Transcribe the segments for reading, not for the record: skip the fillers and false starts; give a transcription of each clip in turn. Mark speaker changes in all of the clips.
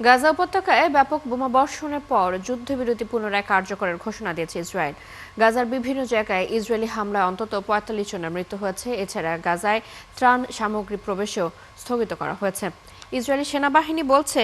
Speaker 1: গাজা উপত্যকায় ব্যাপক বোমাবর্ষণের পর যুদ্ধবিরতি পুনরায় কার্যকরের ঘোষণা দিয়েছে ইসরায়েল। গাজার বিভিন্ন জায়গায় ইসরায়েলি হামলায় অন্তত ৪৫ জনের মৃত্যু হয়েছে। এছাড়া গাজায় ত্রাণ সামগ্রী প্রবেশও স্থগিত করা হয়েছে। ইসরায়েলি সেনাবাহিনী বলছে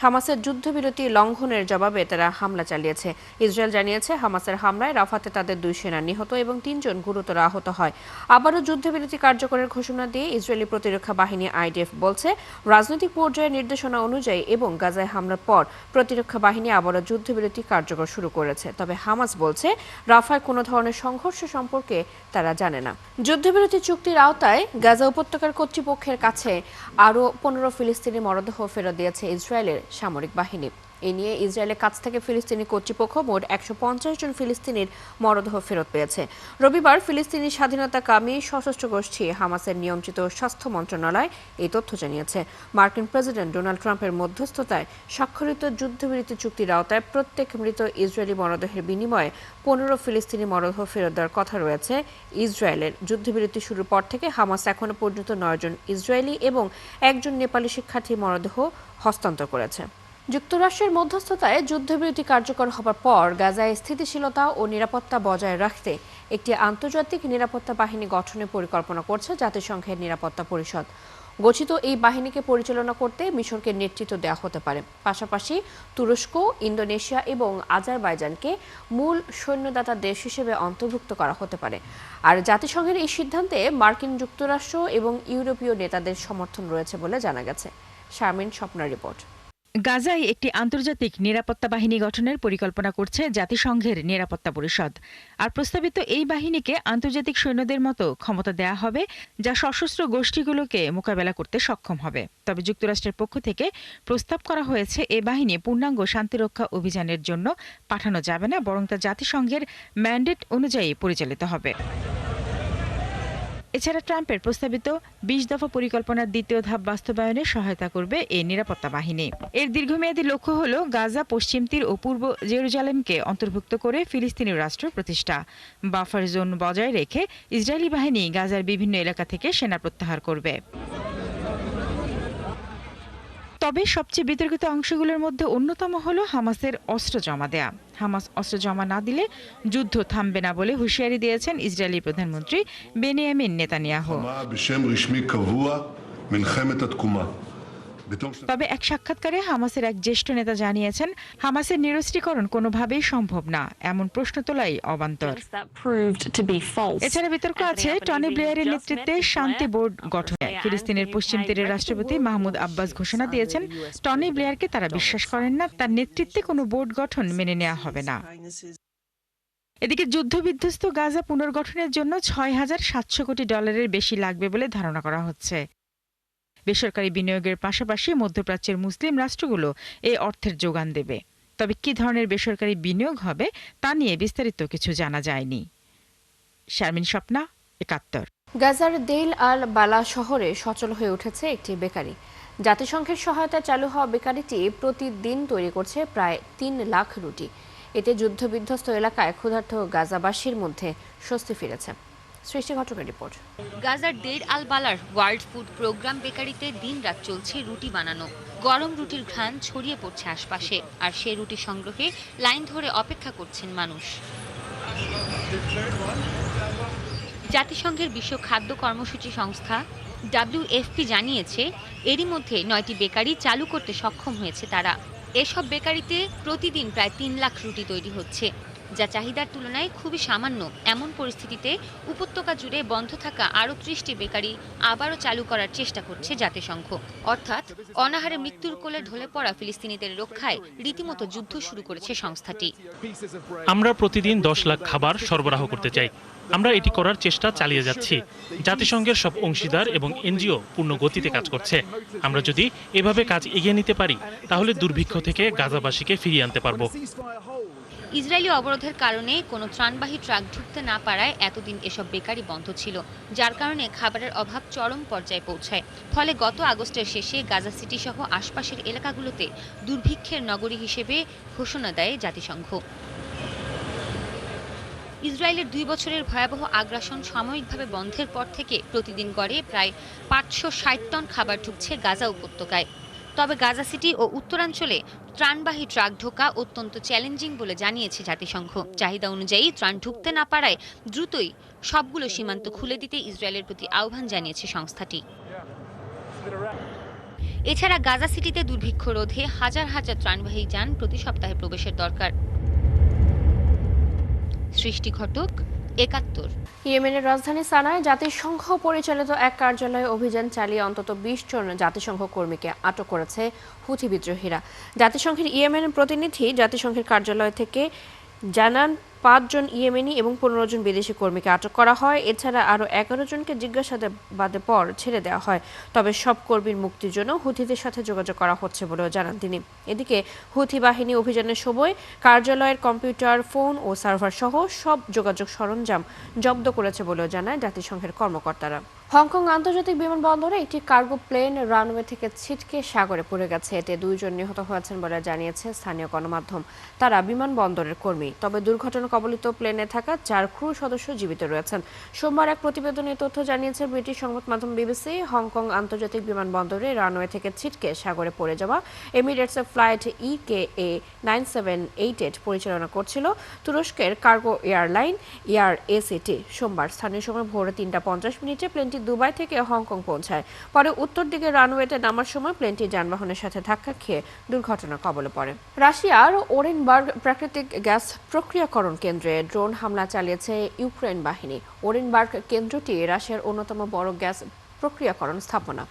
Speaker 1: হামাসের যুদ্ধবিরতি লঙ্ঘনের জবাবে তারা হামলা চালিয়েছে। ইসরায়েল জানিয়েছে হামাসের হামলায় রাফাতে তাদের ২ সেনা নিহত এবং ৩ জন গুরুতর আহত হয়। আবারও যুদ্ধবিরতি কার্যকরের ঘোষণা দিয়ে ইসরায়েলি প্রতিরক্ষা বাহিনী আইডিএফ বলছে রাজনৈতিক পর্যায়ে নির্দেশনা অনুযায়ী এবং গাজায় হামলার পর প্রতিরক্ষা বাহিনী আবারও যুদ্ধবিরতি কার্যকর শুরু করেছে। তবে হামাস বলছে রাফায় কোনো ধরনের সংঘর্ষ সম্পর্কে তারা জানে না। যুদ্ধবিরতি চুক্তির আওতায় গাজা উপত্যকার কর্তৃপক্ষের কাছে আরও ১৫ ফিলিস্তিনি মরদেহ ফেরত দিয়েছে ইসরায়েলের সামরিক বাহিনী। এ নিয়ে ইসরায়েলের কাছ থেকে ফিলিস্তিনি কর্তৃপক্ষ মোট ১৫০ জন ফিলিস্তিনির মরদেহ ফেরত পেয়েছে। রবিবার ফিলিস্তিনি স্বাধীনতাকামী সশস্ত্র গোষ্ঠী হামাসের নিয়ন্ত্রিত স্বাস্থ্য মন্ত্রণালয় এই তথ্য জানিয়েছে। মার্কিন প্রেসিডেন্ট ডোনাল্ড ট্রাম্পের মধ্যস্থতায় স্বাক্ষরিত যুদ্ধবিরতি চুক্তির আওতায় প্রত্যেক মৃত ইসরায়েলি মরদেহের বিনিময়ে ১৫ ফিলিস্তিনি মরদেহ ফেরত দেওয়ার কথা রয়েছে ইসরায়েলের। যুদ্ধবিরতি শুরুর পর থেকে হামাস এখনো পর্যন্ত ৯ জন ইসরায়েলি এবং ১ জন নেপালি শিক্ষার্থীর মরদেহ হস্তান্তর করেছে। যুক্তরাষ্ট্রের মধ্যস্থতায় যুদ্ধবিরতি কার্যকর হবার পর গাজায় স্থিতিশীলতা ও নিরাপত্তা বজায় রাখতে একটি আন্তর্জাতিক নিরাপত্তা বাহিনী গঠনের পরিকল্পনা করছে জাতিসংঘের নিরাপত্তা পরিষদ। গঠিত এই বাহিনীকে পরিচালনা করতে মিশরকে নেতৃত্ব দেওয়া হতে পারে। পাশাপাশি তুরস্ক, ইন্দোনেশিয়া এবং আজারবাইজানকে মূল সৈন্যদাতা দেশ হিসেবে অন্তর্ভুক্ত করা হতে পারে। আর জাতিসংঘের এই সিদ্ধান্তে মার্কিন যুক্তরাষ্ট্র এবং ইউরোপীয় নেতাদের সমর্থন রয়েছে বলে জানা গেছে। শারমিন স্বপ্নার রিপোর্ট।
Speaker 2: গাজায় একটি আন্তর্জাতিক নিরাপত্তা বাহিনী গঠনের পরিকল্পনা করছে জাতিসংঘের নিরাপত্তা পরিষদ। আর প্রস্তাবিত এই বাহিনীকে আন্তর্জাতিক সৈন্যদের মতো ক্ষমতা দেয়া হবে, যা সশস্ত্র গোষ্ঠীগুলোকে মোকাবেলা করতে সক্ষম হবে। তবে যুক্তরাষ্ট্রের পক্ষ থেকে প্রস্তাব করা হয়েছে এ বাহিনী পূর্ণাঙ্গ শান্তিরক্ষা অভিযানের জন্য পাঠানো যাবে না, বরং তা জাতিসংঘের ম্যান্ডেট অনুযায়ী পরিচালিত হবে। এছাড়া ট্রাম্পের প্রস্তাবিত ২০ দফা পরিকল্পনার দ্বিতীয় ধাপ বাস্তবায়নে সহায়তা করবে এই নিরাপত্তা বাহিনী। এর দীর্ঘমেয়াদী লক্ষ্য হল গাজা, পশ্চিম তীর ও পূর্ব জেরুজালেমকে অন্তর্ভুক্ত করে ফিলিস্তিনি রাষ্ট্র প্রতিষ্ঠা। বাফার জোন বজায় রেখে ইসরায়েলি বাহিনী গাজার বিভিন্ন এলাকা থেকে সেনা প্রত্যাহার করবে। তবে সবচেয়ে বিতর্কিত অংশগুলোর মধ্যে অন্যতম হল হামাসের অস্ত্র জমা দেয়া। হামাস অস্ত্র জমা না দিলে যুদ্ধ থামবে না বলে হুঁশিয়ারি দিয়েছেন ইসরায়েলি প্রধানমন্ত্রী বেনিয়ামিন নেতানিয়াহু। তবে এক সাক্ষাৎকারে হামাসের এক জ্যেষ্ঠ নেতা জানিয়েছেন হামাসের নিরস্ত্রীকরণ কোনোভাবেই সম্ভব না, এমন প্রশ্ন তোলাই অবান্তর। এছাড়া বিতর্ক আছে টনি ব্লেয়ারের নেতৃত্বে শান্তি বোর্ড গঠনে। ফিলিস্তিনের পশ্চিম তীরের রাষ্ট্রপতি মাহমুদ আব্বাস ঘোষণা দিয়েছেন টনি ব্লেয়ারকে তারা বিশ্বাস করেন না, তার নেতৃত্বে কোনো বোর্ড গঠন মেনে নেওয়া হবে না। এদিকে যুদ্ধবিধ্বস্ত গাজা পুনর্গঠনের জন্য $৬,৭০০ কোটি বেশি লাগবে বলে ধারণা করা হচ্ছে। বেসরকারি বিনিয়োগের পাশাপাশি মধ্যপ্রাচ্যের মুসলিম রাষ্ট্রগুলো এই অর্থের যোগান দেবে। তবে কী ধরনের বেসরকারি বিনিয়োগ হবে তা নিয়ে বিস্তারিত কিছু জানা যায়নি। শারমিন স্বপ্না, ৭১।
Speaker 1: গাজার দেইল আল বালা শহরে সচল হয়ে উঠেছে একটি বেকারি। জাতিসংঘের সহায়তায় চালু হওয়া বেকারিটি প্রতিদিন তৈরি করছে প্রায় ৩ লাখ রুটি। এতে যুদ্ধবিধ্বস্ত এলাকায় ক্ষুধার্ত গাজাবাসীর মধ্যে স্বস্তি ফিরেছে। সৃষ্টি ঘটকের রিপোর্ট।
Speaker 3: গাজার দেইর আল বালার ওয়ার্ল্ড ফুড প্রোগ্রাম বেকারিতে দিনরাত চলছে রুটি বানানো। গরম রুটির ঘ্রাণ ছড়িয়ে পড়ছে আশপাশে, আর সেই রুটি সংগ্রহে লাইন ধরে অপেক্ষা করছেন মানুষ। জাতিসংঘের বিশ্ব খাদ্য কর্মসূচি সংস্থা WFP জানিয়েছে এরই মধ্যে ৯টি বেকারি চালু করতে সক্ষম হয়েছে তারা। এসব বেকারিতে প্রতিদিন প্রায় ৩ লাখ রুটি তৈরি হচ্ছে, যা চাহিদার তুলনায় খুবই সামান্য। এমন পরিস্থিতিতে উপত্যকা জুড়ে বন্ধ থাকা আরও ৩০টি বেকারি আবারও চালু করার চেষ্টা করছে জাতিসংঘ। অর্থাৎ অনাহারে মৃত্যুর কোলে ঢলে পড়া ফিলিস্তিনিদের রক্ষায় রীতিমতো যুদ্ধ শুরু করেছে সংস্থাটি।
Speaker 4: আমরা প্রতিদিন ১০ লাখ খাবার সরবরাহ করতে চাই। আমরা এটি করার চেষ্টা চালিয়ে যাচ্ছি। জাতিসংঘের সব অংশীদার এবং এনজিও পূর্ণ গতিতে কাজ করছে। আমরা যদি এভাবে কাজ এগিয়ে নিতে পারি তাহলে দুর্ভিক্ষ থেকে গাজাবাসীকে ফিরিয়ে আনতে পারব।
Speaker 3: ইসরায়েলি অবরোধের কারণে কোনো ত্রাণবাহী ট্রাক ঢুকতে না পারায় এতদিন এসব বেকারি বন্ধ ছিল, যার কারণে খাবারের অভাব চরম পর্যায়ে পৌঁছায়। ফলে গত আগস্টের শেষে গাজা সিটি সহ আশপাশের এলাকাগুলোতে দুর্ভিক্ষের নগরী হিসেবে ঘোষণা দেয় জাতিসংঘ। ইসরায়েলের ২ বছরের ভয়াবহ আগ্রাসন সাময়িকভাবে বন্ধের পর থেকে প্রতিদিন গড়ে প্রায় ৫৬০ টন খাবার ঢুকছে গাজা উপত্যকায়। তবে গাজা সিটি ও উত্তরাঞ্চলে ত্রাণবাহী ট্রাক ঢোকা অত্যন্ত চ্যালেঞ্জিং বলে জানিয়েছে জাতিসংঘ। চাহিদা অনুযায়ী ত্রাণ ঢুকতে না পারায় দ্রুতই সবগুলো সীমান্ত খুলে দিতে ইসরায়েলের প্রতি আহ্বান জানিয়েছে সংস্থাটি। এছাড়া গাজা সিটিতে দুর্ভিক্ষ রোধে হাজার হাজার ত্রাণবাহী যান প্রতি সপ্তাহে প্রবেশের দরকার। সৃষ্টি ঘটক, ৭১।
Speaker 1: ইয়েমেনের রাজধানী সানায় জাতিসংঘ পরিচালিত এক কার্যালয়ে অভিযান চালিয়ে অন্তত ২০ জন জাতিসংঘ কর্মীকে আটক করেছে হুথি বিদ্রোহীরা। জাতিসংঘের ইয়েমেন প্রতিনিধি জাতিসংঘের কার্যালয় থেকে জানান ৫ জন ইয়েমেনি এবং ১৫ জন বিদেশি কর্মীকে আটক করা হয়। এছাড়া আরও ১১ জনকে জিজ্ঞাসাবাদের পর ছেড়ে দেওয়া হয়। তবে সব কর্মীর মুক্তির জন্য হুথিদের সাথে যোগাযোগ করা হচ্ছে বলেও জানান তিনি। এদিকে হুথি বাহিনী অভিযানের সময় কার্যালয়ের কম্পিউটার, ফোন ও সার্ভার সহ সব যোগাযোগ সরঞ্জাম জব্দ করেছে বলেও জানায় জাতিসংঘের কর্মকর্তারা। হংকং আন্তর্জাতিক বিমানবন্দরে একটি কার্গো প্লেন রানওয়ে থেকে ছিটকে সাগরে পড়ে গেছে। এতে ২ জন নিহত হয়েছেন বলে জানিয়েছে স্থানীয় গণমাধ্যম। তারা বিমানবন্দরের কর্মী। তবে দুর্ঘটনা কবলিত প্লেনে থাকা ৪ ক্রু সদস্য জীবিত রয়েছেন। সোমবার এক প্রতিবেদনে তথ্য জানিয়েছে ব্রিটিশ সংবাদ মাধ্যম বিবিসি। হংকং আন্তর্জাতিক বিমানবন্দরে রানওয়ে থেকে ছিটকে সাগরে পড়ে যাওয়া এমিরেটসের ফ্লাইট EKA 9788 পরিচালনা করছিল তুরস্কের কার্গো এয়ারলাইন এয়ার ACT। সোমবার স্থানীয় সময় ভোর ৩টা ৫০ মিনিটে প্লেনটি দুবাই থেকে হংকং পৌঁছায়। পরে উত্তর দিকে রানওয়েতে নামার সময় প্লেনটি যানবাহনের সাথে ধাক্কা খেয়ে দুর্ঘটনার কবলে পড়ে। রাশিয়ার ওরেনবার্গ প্রাকৃতিক গ্যাস প্রক্রিয়াকরণ কেন্দ্রে ড্রোন হামলা চালিয়েছে ইউক্রেন বাহিনী। ওরেনবার্গ কেন্দ্রটি রাশিয়ার অন্যতম বড় গ্যাস প্রক্রিয়াকরণ স্থাপনা।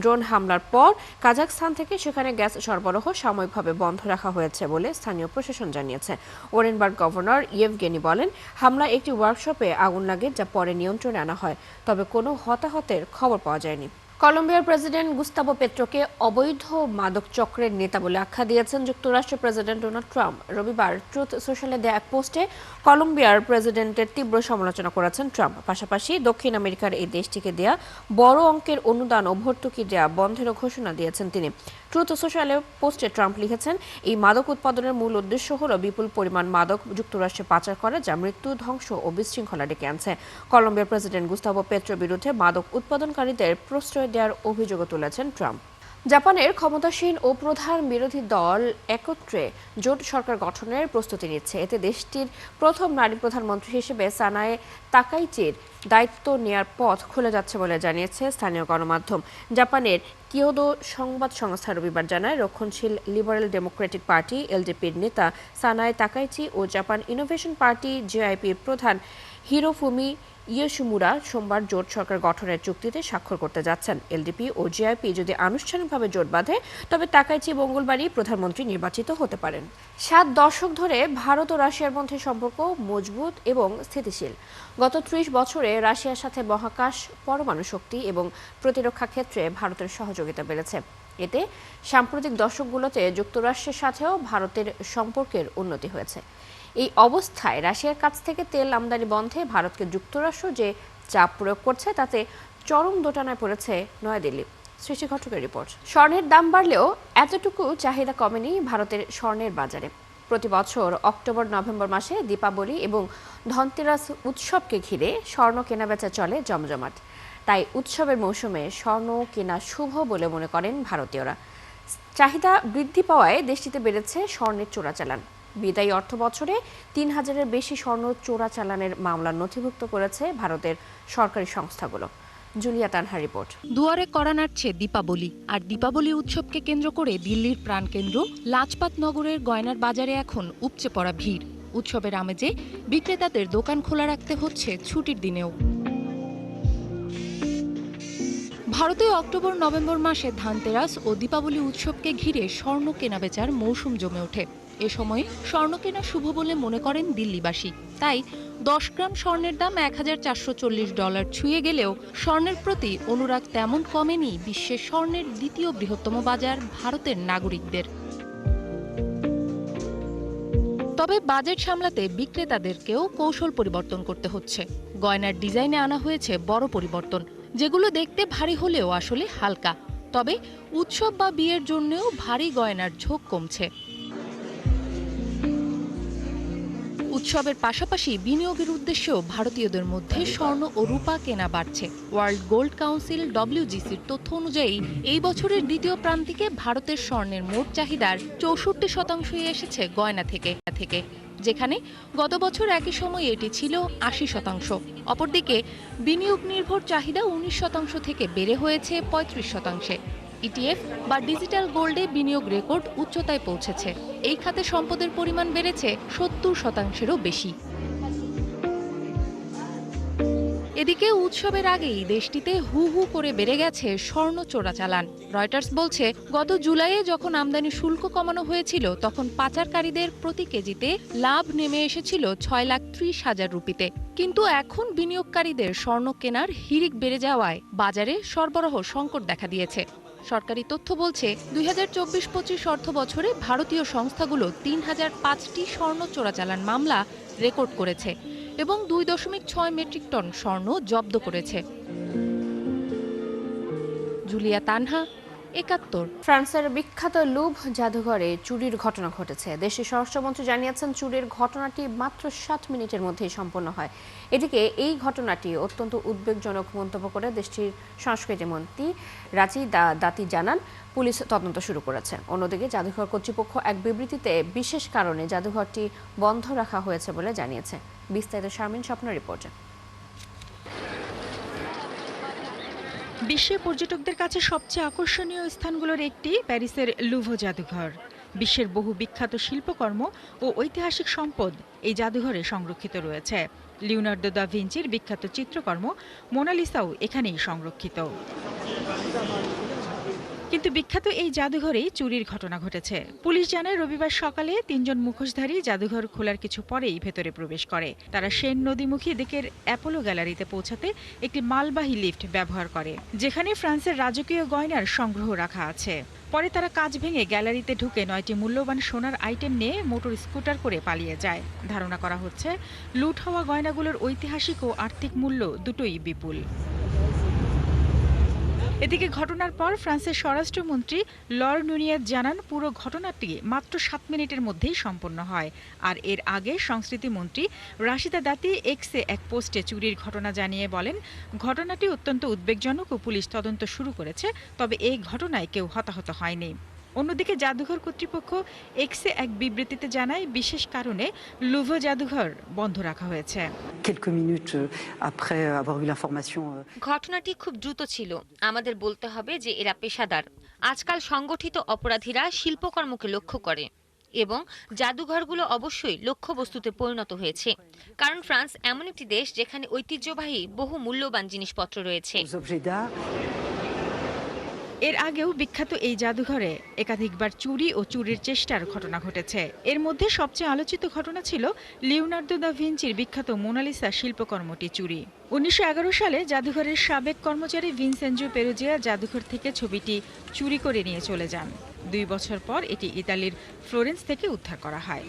Speaker 1: ড্রোন হামলার পর কাজাখস্তান থেকে সেখানে গ্যাস সরবরাহ সাময়িকভাবে বন্ধ রাখা হয়েছে বলে স্থানীয় প্রশাসন জানিয়েছে। ওরেনবার্গ গভর্নর ইয়েভগেনি বলেন, হামলায় একটি ওয়ার্কশপে আগুন লাগে, যা পরে নিয়ন্ত্রণে আনা হয়। তবে কোনো হতাহতের খবর পাওয়া যায়নি। কলম্বিয়ার প্রেসিডেন্ট গুস্তাভো পেট্রোকে অবৈধ মাদক চক্রের নেতা বলে আখ্যা দিয়েছেন যুক্তরাষ্ট্রের প্রেসিডেন্ট ডোনাল্ড ট্রাম্প। রবিবার ট্রুথ সোশ্যালে দেয়া এক পোস্টে কলম্বিয়ার প্রেসিডেন্টের তীব্র সমালোচনা করেছেন ট্রাম্প। পাশাপাশি দক্ষিণ আমেরিকার এই দেশটিকে দেয়া বড় অঙ্কের অনুদান ও ভর্তুকি দেয়া বন্ধেরও ঘোষণা দিয়েছেন তিনি। ট্রুথ সোশ্যালে পোস্টে ট্রাম্প লিখেছেন, এই মাদক উৎপাদনের মূল উদ্দেশ্য হল বিপুল পরিমাণ মাদক যুক্তরাষ্ট্রে পাচার করে, যা মৃত্যু, ধ্বংস ও বিশৃঙ্খলা ডেকে আনছে। কলম্বিয়ার প্রেসিডেন্ট গুস্তাভো পেট্রোর বিরুদ্ধে মাদক উৎপাদনকারীদের প্রশ্রয় দেওয়ার অভিযোগও তুলেছেন ট্রাম্প। জাপানের ক্ষমতাসীন ও প্রধান বিরোধী দল একত্রে জোট সরকার গঠনের প্রস্তুতি নিচ্ছে। এতে দেশটির প্রথম নারী প্রধানমন্ত্রী হিসেবে সানায়ে তাকাইচির দায়িত্ব নেয়ার পথ খুলে যাচ্ছে বলে জানিয়েছে স্থানীয় গণমাধ্যম। জাপানের কিয়োদো সংবাদ সংস্থা রবিবার জানায়, রক্ষণশীল লিবারেল ডেমোক্রেটিক পার্টি LDPর নেতা সানায়ে তাকাইচি ও জাপান ইনোভেশন পার্টি JIPর প্রধান হিরোফুমি ইয়োশিমুরা সোমবার জোট সরকার গঠনের চুক্তিতে স্বাক্ষর করতে যাচ্ছেন। LDP ও JIP যদি আনুষ্ঠানিকভাবে জোট বাঁধে, তবে তাকাইচি মঙ্গলবারই প্রধানমন্ত্রী নির্বাচিত হতে পারেন। 7 দশক ধরে ভারত ও রাশিয়ার মধ্যে সম্পর্ক মজবুত এবং স্থিতিশীল। গত 30 বছরে রাশিয়ার সাথে মহাকাশ, পরমাণু শক্তি এবং প্রতিরক্ষা ক্ষেত্রে ভারতের সহযোগিতা বেড়েছে। এতে সাম্প্রতিক দশকগুলোতে যুক্তরাষ্ট্রের সাথেও ভারতের সম্পর্কের উন্নতি হয়েছে। এই অবস্থায় রাশিয়ার কাছ থেকে তেল আমদানি বন্ধে ভারতকে যুক্তরাষ্ট্র যে চাপ প্রয়োগ করছে, তাতে চরম দোটানায় পড়েছে নয়াদিল্লি। সৃষ্টি ঘটকের রিপোর্ট। স্বর্ণের দাম বাড়লেও এতটুকু চাহিদা কমেনি ভারতের স্বর্ণের বাজারে। প্রতি বছর অক্টোবর-নভেম্বর মাসে দীপাবলি এবং ধনতেরাস উৎসবকে ঘিরে স্বর্ণ কেনাবেচা চলে জমজমাট। তাই উৎসবের মৌসুমে স্বর্ণ কেনা শুভ বলে মনে করেন ভারতীয়রা। চাহিদা বৃদ্ধি পাওয়ায় দেশটিতে বেড়েছে স্বর্ণের চোরাচালান। বিদায়ী অর্থ বছরে ৩,০০০-এর বেশি স্বর্ণ চোরাচালানের মামলা নথিভুক্ত করেছে ভারতের সরকারি সংস্থাগুলো। জুলিয়া তানহার রিপোর্ট।
Speaker 5: দুয়ারে কড়া নাড়ছে দীপাবলি। আর দীপাবলি উৎসবকে কেন্দ্র করে দিল্লির প্রাণকেন্দ্র লাজপাত নগরের গয়নার বাজারে এখন উপচে পড়া ভিড়। উৎসবের আমেজে বিক্রেতাদের দোকান খোলা রাখতে হচ্ছে ছুটির দিনেও। ভারতে অক্টোবর-নভেম্বর মাসে ধানতেরাস ও দীপাবলি উৎসবকে ঘিরে স্বর্ণ কেনাবেচার মৌসুম জমে ওঠে। এ সময় স্বর্ণ কেনা শুভ বলে মনে করেন দিল্লিবাসী। তাই 10 গ্রাম স্বর্ণের দাম $1,440 ছুঁয়ে গেলেও স্বর্ণের প্রতি অনুরাগ তেমন কমেনি বিশ্বের স্বর্ণের দ্বিতীয় বৃহত্তম বাজার ভারতের নাগরিকদের। তবে বাজেট সামলাতে বিক্রেতাদেরকেও কৌশল পরিবর্তন করতে হচ্ছে। গয়নার ডিজাইনে আনা হয়েছে বড় পরিবর্তন, যেগুলো দেখতে ভারী হলেও আসলে হালকা। তবে উৎসব বা বিয়ের জন্যও ভারী গয়নার ঝোঁক কমছে। উৎসবের পাশাপাশি বিনিয়োগের উদ্দেশ্যেও ভারতীয়দের মধ্যে স্বর্ণ ও রূপা কেনা বাড়ছে। ওয়ার্ল্ড গোল্ড কাউন্সিল WGCর তথ্য অনুযায়ী এই বছরের দ্বিতীয় প্রান্তিকে ভারতের স্বর্ণের মোট চাহিদার 64% এসেছে গয়না থেকে, যেখানে গত বছর একই সময়ে এটি ছিল 80%। অপরদিকে বিনিয়োগ নির্ভর চাহিদা 19% থেকে বেড়ে হয়েছে 35%। ETF বা ডিজিটাল গোল্ডে বিনিয়োগ রেকর্ড উচ্চতায় পৌঁছেছে। এই খাতে সম্পদের পরিমাণ বেড়েছে 70%-এরও বেশি। এদিকে উৎসবের আগেই দেশটিতে হু হু করে বেড়ে গেছে স্বর্ণ চোরাচালান। রয়টার্স বলছে, গত জুলাইয়ে যখন আমদানি শুল্ক কমানো হয়েছিল তখন পাচারকারীদের প্রতি কেজিতে লাভ নেমে এসেছিল 6,30,000 রুপিতে। কিন্তু এখন বিনিয়োগকারীদের স্বর্ণ কেনার হিড়িক বেড়ে যাওয়ায় বাজারে সরবরাহ সংকট দেখা দিয়েছে। সরকারি তথ্য বলছে, 2024-25 অর্থ বছরে ভারতীয় সংস্থাগুলো 3,005টি স্বর্ণ চোরাচালান মামলা রেকর্ড করেছে এবং 2.6 মেট্রিক টন স্বর্ণ জব্দ করেছে। জুলিয়া তানহা, 71।
Speaker 1: ফ্রান্সের বিখ্যাত লুভ জাদুঘরে চুরির ঘটনা ঘটেছে। দেশটির স্বরাষ্ট্রমন্ত্রী জানিয়েছেন, চুরির ঘটনাটি মাত্র 7 মিনিটের মধ্যেই সম্পন্ন হয়। এদিকে এই ঘটনাটি অত্যন্ত উদ্বেগজনক মন্তব্য করে দেশটির সংস্কৃতি মন্ত্রী রাজি দাতি জানান, পুলিশ তদন্ত শুরু করেছে। অন্যদিকে জাদুঘর কর্তৃপক্ষ এক বিবৃতিতে বিশেষ কারণে জাদুঘরটি বন্ধ রাখা হয়েছে বলে জানিয়েছে। বিস্তারিত শারমিন স্বপ্ন রিপোর্টে।
Speaker 2: বিশ্বে পর্যটকদের কাছে সবচেয়ে আকর্ষণীয় স্থানগুলোর একটি প্যারিসের লুভো জাদুঘর। বিশ্বের বহু বিখ্যাত শিল্পকর্ম ও ঐতিহাসিক সম্পদ এই জাদুঘরে সংরক্ষিত রয়েছে। লিওনার্দো দা ভিঞ্চির বিখ্যাত চিত্রকর্ম মোনালিসাও এখানেই সংরক্ষিত। কিন্তু বিখ্যাত এই জাদুঘরেই চুরির ঘটনা ঘটেছে। পুলিশ জানায়, রবিবার সকালে 3 জন মুখোশধারী জাদুঘর খোলার কিছু পরেই ভেতরে প্রবেশ করে। তারা সেন নদীমুখী দিকের অ্যাপোলো গ্যালারিতে পৌঁছাতে একটি মালবাহী লিফট ব্যবহার করে, যেখানে ফ্রান্সের রাজকীয় গয়নার সংগ্রহ রাখা আছে। পরে তারা কাঁচ ভেঙে গ্যালারিতে ঢুকে 9টি মূল্যবান সোনার আইটেম নিয়ে মোটর স্কুটার করে পালিয়ে যায়। ধারণা করা হচ্ছে, লুট হওয়া গয়নাগুলোর ঐতিহাসিক ও আর্থিক মূল্য দুটোই বিপুল। এদিকে ঘটনার পর ফ্রান্সের স্বরাষ্ট্রমন্ত্রী লর নুনিয়েজ জানান, পুরো ঘটনাটি মাত্র 7 মিনিটের মধ্যেই সম্পন্ন হয়। আর এর আগে সংস্কৃতি মন্ত্রী রাশিদা দাতি এক্সে এক পোস্টে চুরির ঘটনা জানিয়ে বলেন, ঘটনাটি অত্যন্ত উদ্বেগজনক ও পুলিশ তদন্ত শুরু করেছে, তবে এই ঘটনায় কেউ হতাহত হয়নি। অন্যদিকে জাদুঘর কর্তৃপক্ষ এক্সে এক বিবৃতিতে জানায়, বিশেষ কারণে লুভো জাদুঘর বন্ধ রাখা হয়েছে।
Speaker 3: ঘটনাটি খুব দ্রুত ছিল। আমাদের বলতে হবে যে এরা পেশাদার। আজকাল সংগঠিত অপরাধীরা শিল্পকর্মকে লক্ষ্য করে এবং জাদুঘরগুলো অবশ্যই লক্ষ্যবস্তুতে পরিণত হয়েছে, কারণ ফ্রান্স এমন একটি দেশ যেখানে ঐতিহ্যবাহী বহু মূল্যবান জিনিসপত্র রয়েছে।
Speaker 2: এর আগেও বিখ্যাত এই জাদুঘরে একাধিকবার চুরি ও চুরির চেষ্টার ঘটনা ঘটেছে। এর মধ্যে সবচেয়ে আলোচিত ঘটনা ছিল লিওনার্দো দা ভিঞ্চির বিখ্যাত মোনালিসা শিল্পকর্মটি চুরি। 1911 সালে জাদুঘরের সাবেক কর্মচারী ভিনসেনজো পেরুজিয়া জাদুঘর থেকে ছবিটি চুরি করে নিয়ে চলে যান। 2 বছর পর এটি ইতালির ফ্লোরেন্স থেকে উদ্ধার করা হয়।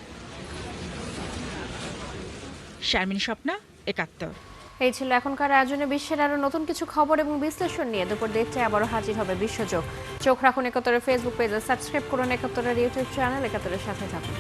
Speaker 2: শারমিন স্বপ্না, 71।
Speaker 1: এই ছিল এখনকার আয়োজনে বিশ্বের আরো নতুন কিছু খবর এবং বিশ্লেষণ নিয়ে দুপুর 1টায় আবারও হাজির হবে বিশ্বযোগ। চোখ রাখুন 71-এর ফেসবুক পেজে, সাবস্ক্রাইব করুন 71-এর ইউটিউব চ্যানেল, 71-এর সাথে থাকুন।